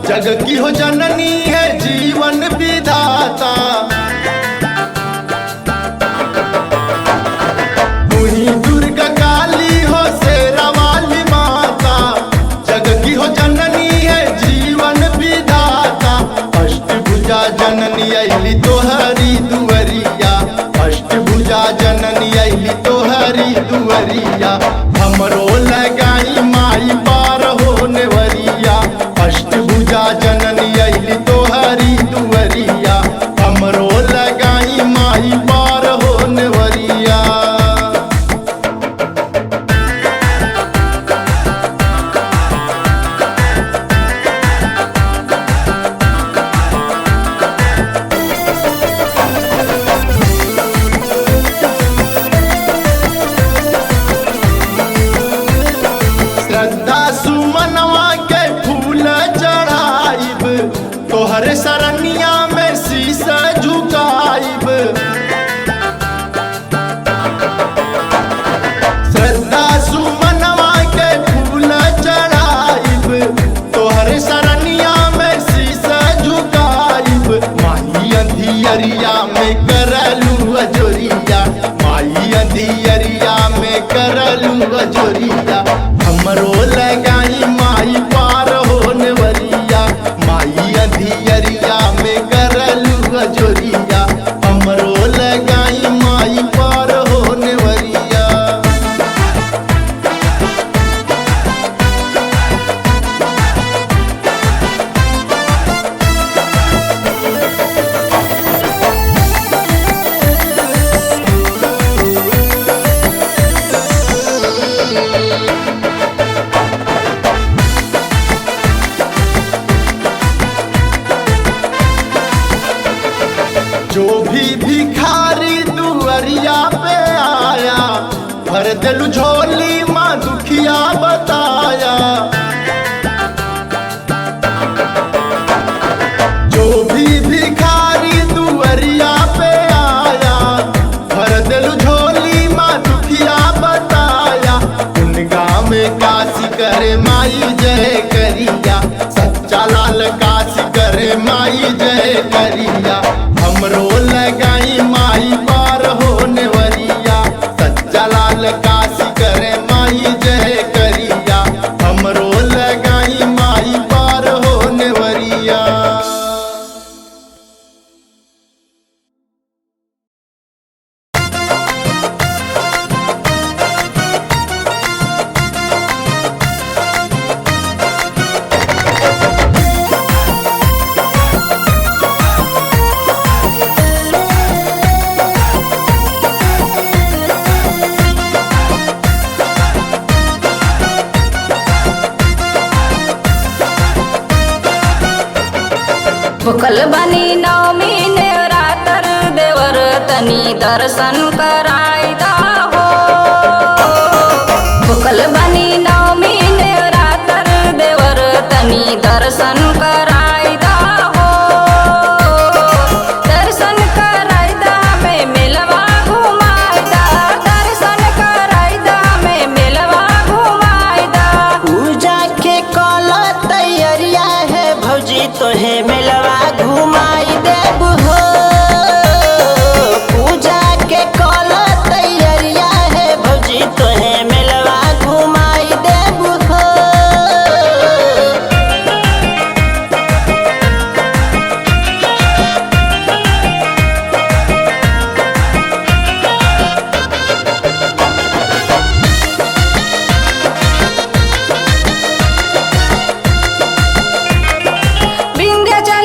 जग की हो जननी है जीवन विधाता। तू ही दुर्गा काली हो शेरा वाली माता, जग की हो जननी है जीवन विधाता। अष्टभुजा जननी अइली तोहरी दुवरिया, अष्टभुजा जननी अइली तोहरी दुवरिया। हमरो लगाई माई पार होने वरिया, अष्टभुजा जननी अइली तोहरी दुवरिया। हमरो लगाई माई पार होने वरिया। श्रद्धा सुमनवा के फूल चढ़ाइब, तोहरे सरनिया में शीश झुकाइब। श्रद्धा सुमनवा के फूल चढ़ाइब, तोहरे सरनिया में शीश झुकाइब। माई अंधियरिया में करलू अजोरिया, माई अंधियरिया में करलू अजोरिया। हमरो लगाई माई पार होने वरिया, माई अंधियरिया में करलू अजोरिया। हमरो लगाई माई पार होने वरिया। जो भी भिखारी दुआरिया पे आया, भर दिलु झोली माँ दुखिया बताया। जो भी भिखारी दुआरिया पे आया, भर दिलु झोली माँ दुखिया बताया। उनका में काशी करे माई जय करिया, सच्चा लाल काशी करे माई जय करिया। हमरो लगाई माई पार होने वरिया, सच्चा लाल काशी करे माई जय करिया। हमरो लगाई माई पार होने वरिया। भूखल बनी नवमी नवरात्र देवर तनी दर्शन कराइदा हो। भूखल बनी नवमी नवरात्र देवर तनी दर्शन कराइदा हो। दर्शन कराइदा में मेलवा घुमाइदा, दर्शन कराइदा में मेलवा घुमाइदा। पूजा के कल तैयारिया है भौजी तोहे मेलवा घुमाई देब हो। पूजा के कल तैयारिया है भौजी तोहे मेलवा घुमाई देब हो। विंध्याचल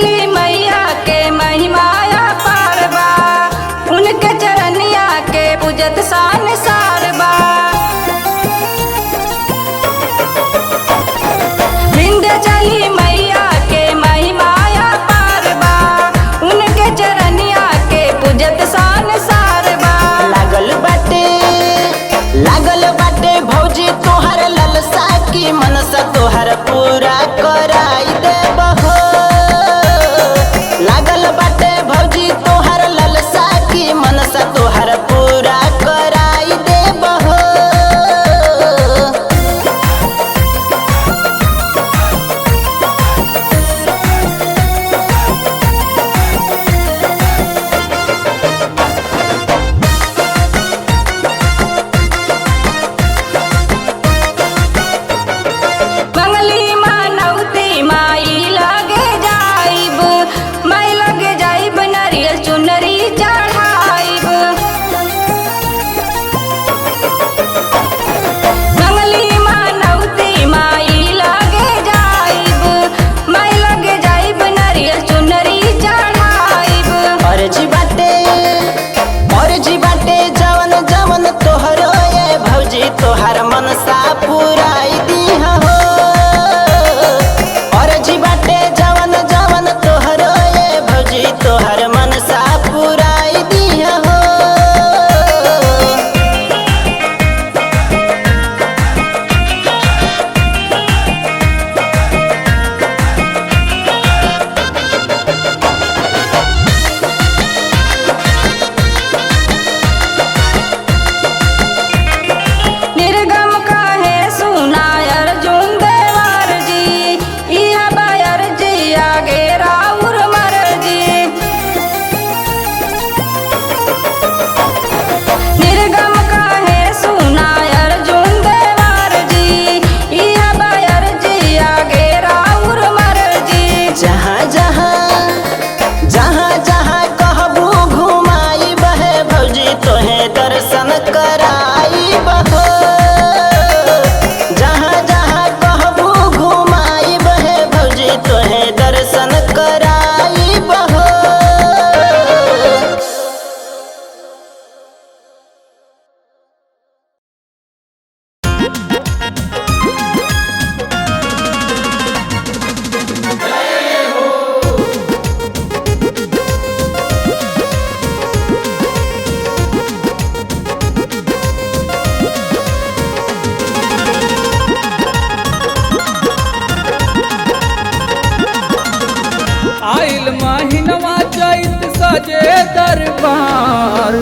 सजे दरबार,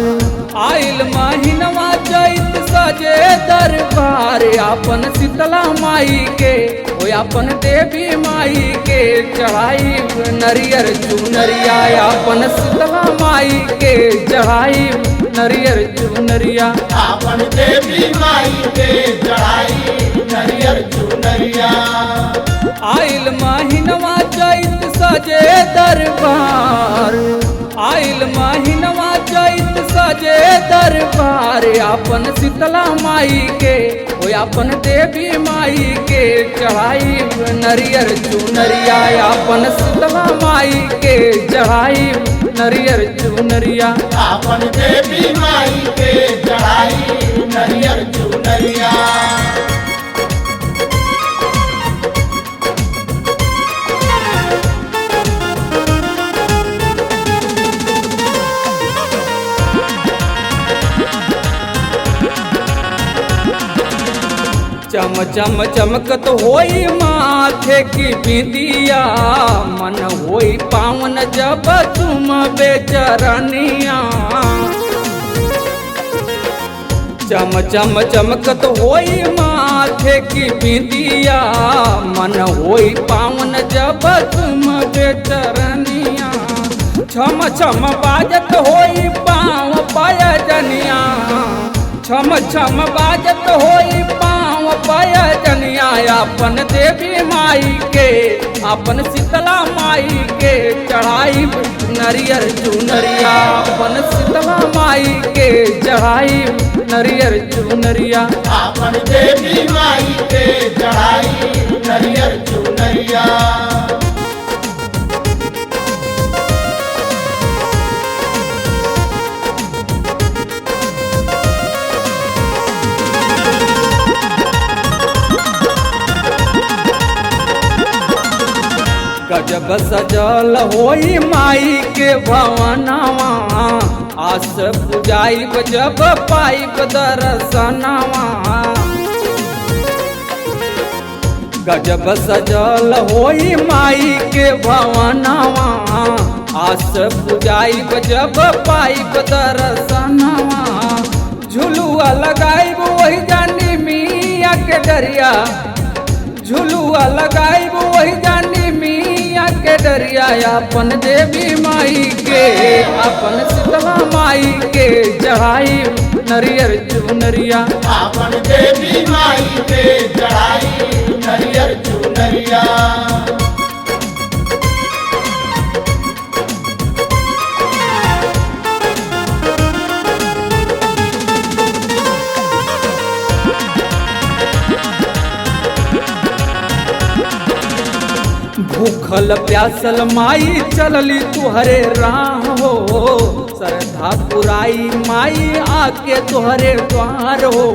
आइल महीनवा चैत सजे दरबार। अपन शीतला माई के ओ अपन देवी माई के चढ़ाई नरियर चुनरिया। अपन शीतला माई के चढ़ाई नरियर चुनरिया। अपन देवी माई के चढ़ाई नरियर चुनरिया। आइल महीनवा चैत सजे दरबार, आइल महीनवा चैत सजे दरबार। अपन शीतला माई के ओ अपन देवी माई के चढ़ाई नरियर चुनरिया। अपन शीतला माई के चढ़ाई नरियर चुनरिया। अपन देवी माई के चढ़ाई नरियर चुनरिया। चम चम चमकत होई माथे की बिंदिया, मन होई पावन जब तुम बेचरनिया। चम चम चमकत होई माथे की बिंदिया, मन होई पावन जब तुम बेचरनिया। छम छम बाजत होई पाँव पायजनिया, छम छम बाजत होई पाँव पायजनिया। अपन देवी माई के अपन शीतला माई के चढ़ाई नरियर चुनरिया। अपन शीतला माई के चढ़ाई नरियर चुनरिया। अपन देवी माई के चढ़ाई नरियर चुनरिया। गजब सजल होई माई के भवनवा, आस पुजाई जब पाइब दर्शनवा। गजब सजल होई माई के भवनवा, आस पुजाई जब पाइब दर्शनवा। झुलुआ लगाइब वही जानी मिया के डरिया, झुलुआ लगाइब वही जानी मिया के डरिया। अपन देवी माई के अपन शीतला माई के चढ़ाई नरियर चुनरिया। अपन देवी माई के चढ़ाई नरियर चुनरिया। भूखल प्यासल माई चलली तुहरे राह हो, श्रद्धा पुराई माई आके तुहरे द्वार हो।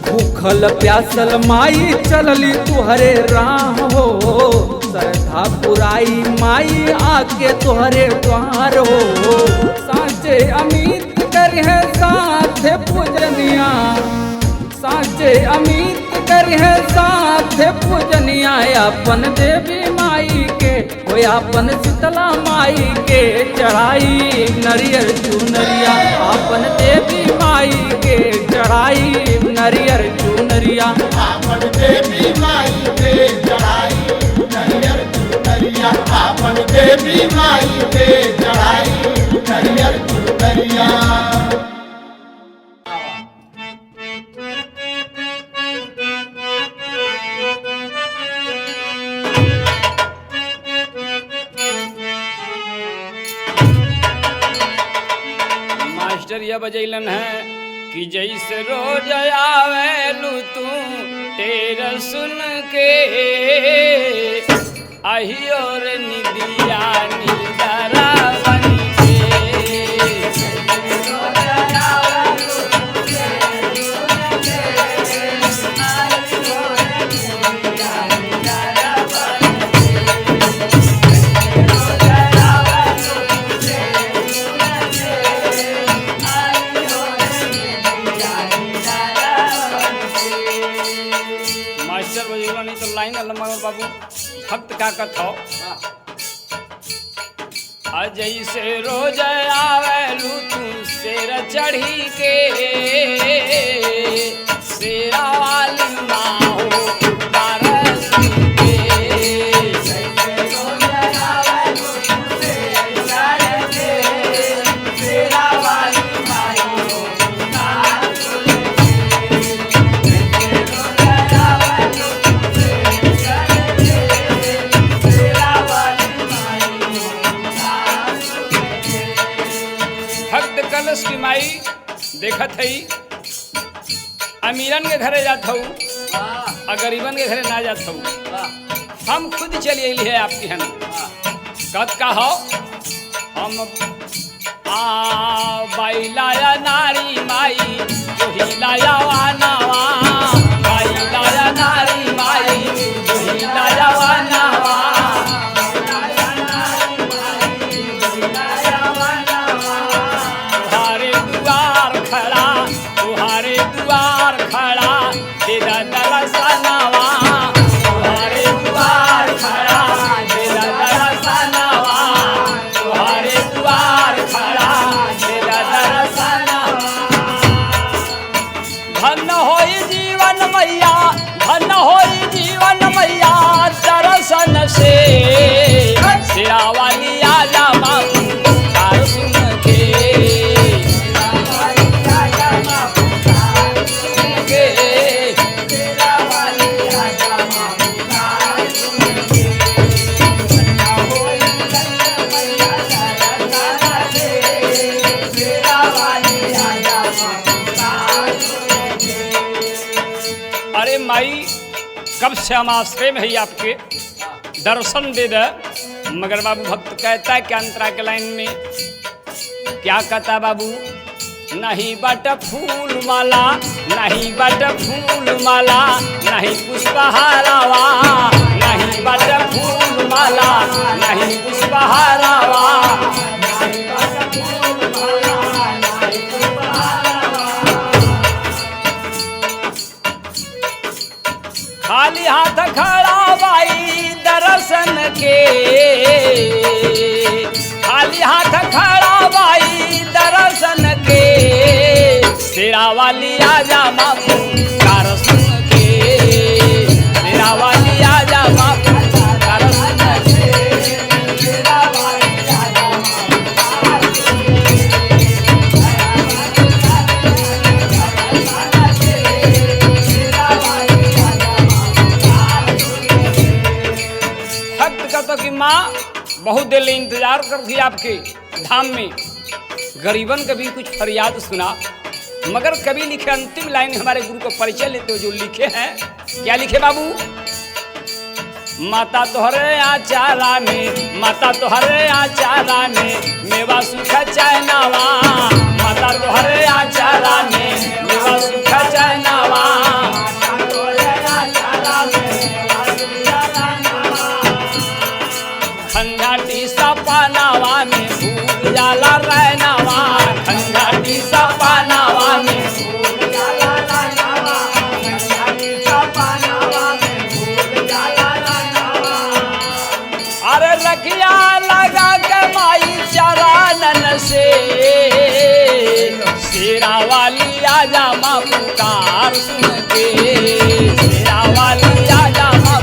भूखल प्यासल माई चलली तुहरे राह हो, श्रद्धा पुराई माई आके तुहरे द्वार हो। साचे अमित करिहे साथ पूजनिया, साचे अमित करिहे साथ पूजनिया। अपन देवी माई के हो अपन शीतला माई के चढ़ाई नरियर चुनरिया। अपन देवी माई के चढ़ाई नरियर चुनरिया। अपन देवी माई के चढ़ाई नरियर चुनरिया। अपन देवी माई के चढ़ाई नरियर चुनरिया। यह बजैलन है कि जैसे रोज आवेलू तू तेरा सुन के आही और निदिया निदरा बन मास्टर बजेला नहीं तो लाइन अल्लाह मगर बाबू भक्त का कथो जैसे रोज आवेलू तू शेर चढ़ी के शेरा वाली माँ हो पारस के। जैसे रोज आवेलू तू शेर चढ़ के शेरा वाली माँ हो पारस के। जैसे रोज आवेलू तू शेर चढ़ के शेरा वाली माँ हो पारस के। भक्त कलश की माई देखत हई अमीरन के घरे जात हूँ और गरीबन के घरे ना जात हूँ। हम खुद चली अली है आपकी हन कद का हो हम बाई लाया नारी माई जो ही लाया वानावा बाई लाया नारी माई जो ही लाया वानावा तुम्हारे द्वार खड़ा तुम्हारे द्वार खड़ा तेरा दरसनवा तुम्हारे द्वार खड़ा तेरा दरसनवा तुम्हारे द्वार खड़ा तेरा दरसनवा। धन होई जीवन मैया धन होई जीवन मैया दर्शन से सिरा वाली आजा माँ पुकार सुन के अरे माई कब से हम आश्रय में ही आपके दर्शन दे दे मगर बाबू भक्त कहता है कि अंतरा के लाइन में क्या कहता बाबू नहीं बट फूल माला नहीं बट फूल माला नहीं पुष्पहारावा नहीं बट फूल माला नहीं पुष्पहारावा नहीं बट फूल माला नहीं पुष्पहारावा। खाली हाथ खड़ा बाई दर्शन के खाली हाथ खड़ा बाई दर्शन के शेरा वाली आजा माँ पुकार सुन के शेरा वाली आजा माँ पुकार सुन के शेरा वाली आजा माँ पुकार सुन के शेरा वाली आजा माँ पुकार सुन के। भक्त कहता कि माँ बहुत देर ले इंतजार कर दी आपके धाम में गरीबन कभी कुछ फरियाद सुना मगर कभी लिखे अंतिम लाइन हमारे गुरु को परिचय लेते हो जो लिखे हैं क्या लिखे बाबू माता तोहरे आचारा में माता तोहरे आचारा में मेवा सुख चैनावा माता तोहरे आचारा में मेवा सुख चैनावा खंजाटी सपनावा में भूल जाला रहनावा खंजाटी सपनावा में भूल जाला रहनावा खंजाटी सपनावा में भूल जाला रहनावा। अरे रखिया लगा के माई चरानन से शेरा वाली आजा माँ पुकार सुन के शेरा वाली आजा माँ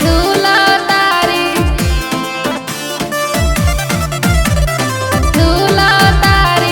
झूला तारी झूला तारी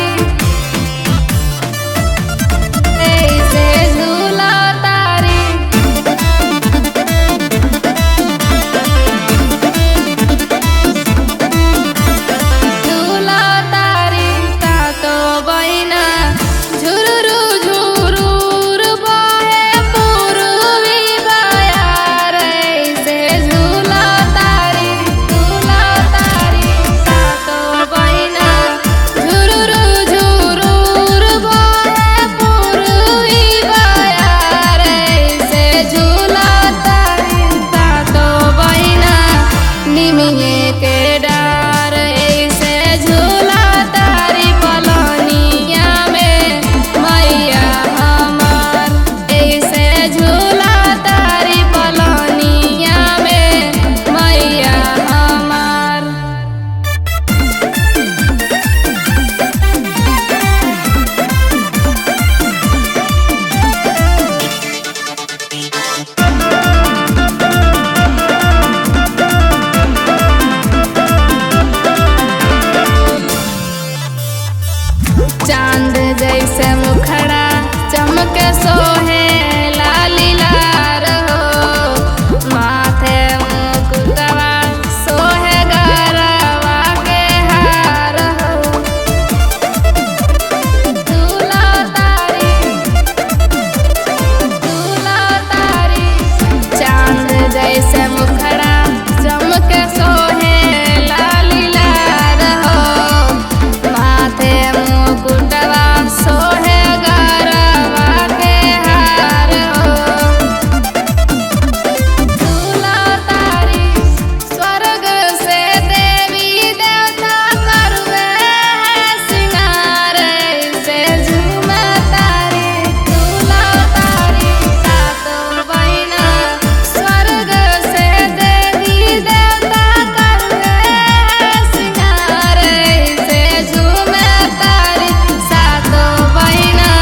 चांद जैसे मुखड़ा चमके सोहे लाली लार हो, माथे मुकुटवा सोहे गरवा के हार हो। दूल्हा तारी चांद जैसे मुखड़ा चमके सोहे लाली लार हो, माथे मुकुटवा सोहे गरवा के हार हो। दूल्हा तारी स्वर्ग से देवी देवता करुए है सिंगार, से झूमे तारी दूल्हा तारी सातों बहिना। स्वर्ग से देवी देवता करुए है सिंगार, से झूमे तारी सातों बहिना।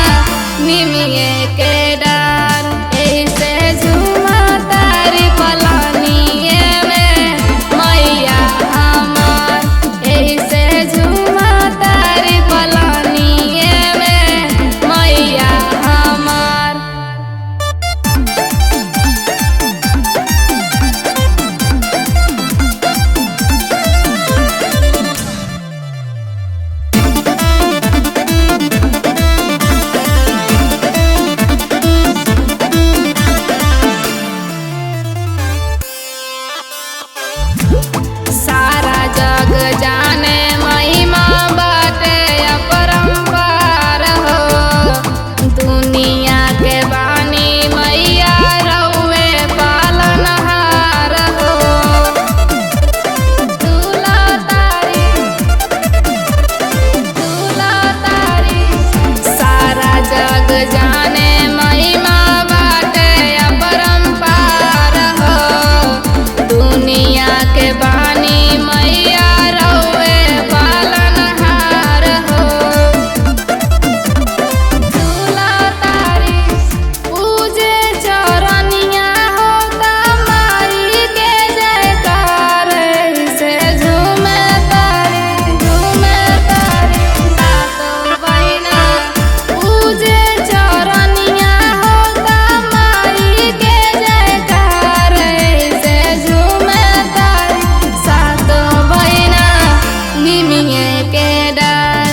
निमिये के डार ऐसे झूमा तारी पलानिए में मैया हमार, ऐसे झूमा तारी पलानिए में मैया हमार। सारा जग जाने महिमा बाटे अपरंपार हो, दुनिया के बानी मैया रउए पालनहार हो। दूल्हा तारी सारा जग जाने महिमा बाटे अपरंपार हो, दुनिया के बानी मैया रउए पालनहार हो। दूल्हा तारी पूजे चरनिया होता माई के जयकार, से झूमे तारी सातों बहिना। पूजे चरनिया होता माई के जयकार, से झूमे तारी सातों बहिना। निमिये के डार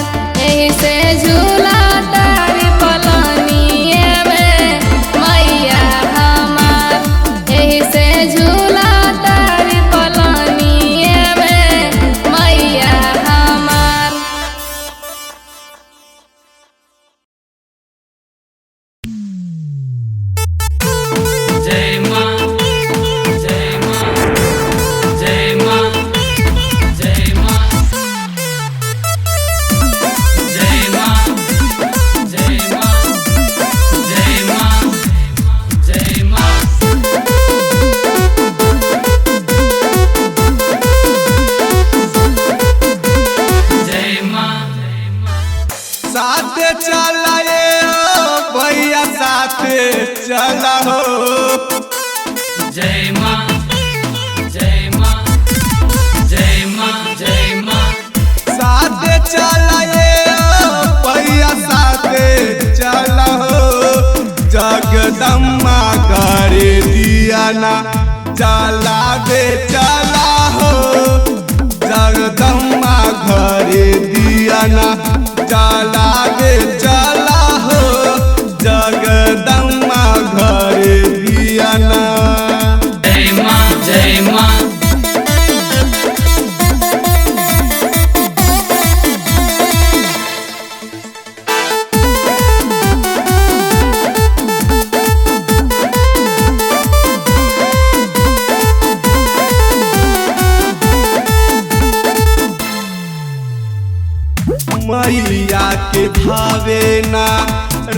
ऐसे झूला तारी पलानिए में मैया हमार, ऐसे झूला तारी पलानिए में मैया हमार। जय माँ जय माँ जय माँ जय माँ जय माँ जय माँ जय माँ जय माँ। जय माँ साथे चला ये भैया साथे चला हो। जय माँ जय माँ जय माँ जय माँ। साथे चला ये भैया साथे चला हो। जगदम्बा करे दिया ना चला दे चला हो। जगदम्बा घरे दिया ना चला दे चला हो। जगदम्बा घरे दिया ना। जय माँ जय माँ। मैया के भावे ना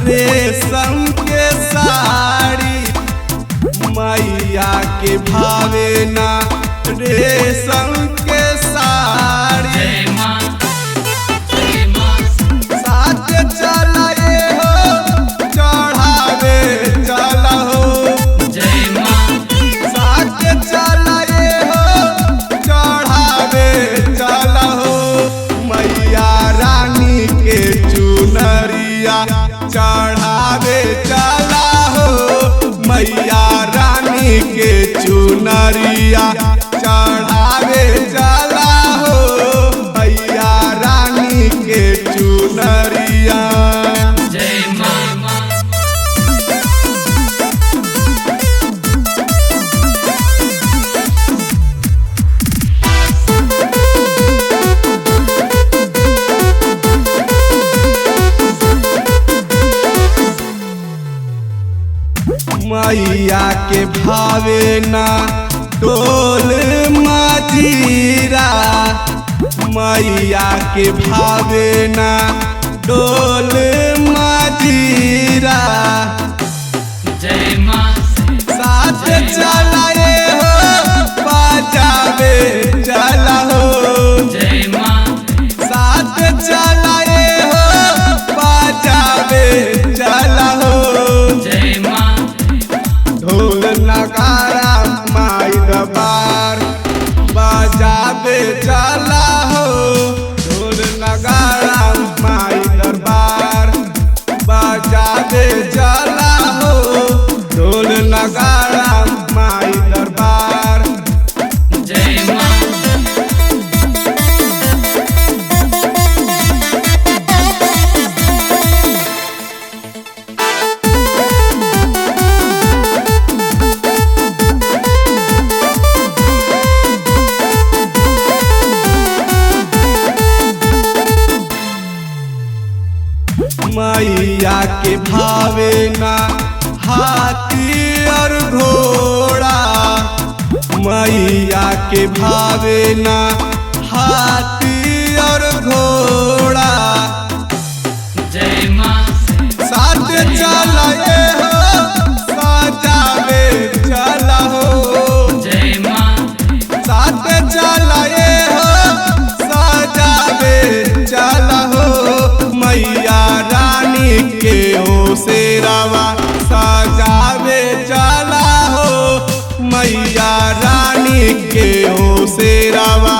रेशम के साड़ी। मैया के भावे ना रेशम के साड़ी। जय माँ जय माँ। साथ चला ये हो चढ़ावे चला हो। जय माँ साथ चला ये हो चढ़ावे चला हो। मैया रानी के चू चुनरिया चढ़ावे चला हो मैया रानी के चुनरिया चढ़ावे चला हो मैया रानी के चुनरिया। मैया के भावे ना डोल मजीरा मैया के भावे ना डोल मजीरा साथ चलाए हो बजावे चला हो साथ चलाए हो बजावे चला हो ढोल नगारा माई दरबार बजावे चला हो ढोल नगारा माई दरबार बजावे चला हो ढोल नगारा माई दरबार। मैया के भावे ना हाथी और घोड़ा मैया के भावे ना हाथी और घोड़ा साथ चलाए हो सजावे चला हो साथ चलाए हो सजावे चला हो मैया रानी के हो शेरावा सजावे चला हो मैया रानी के हो शेरावा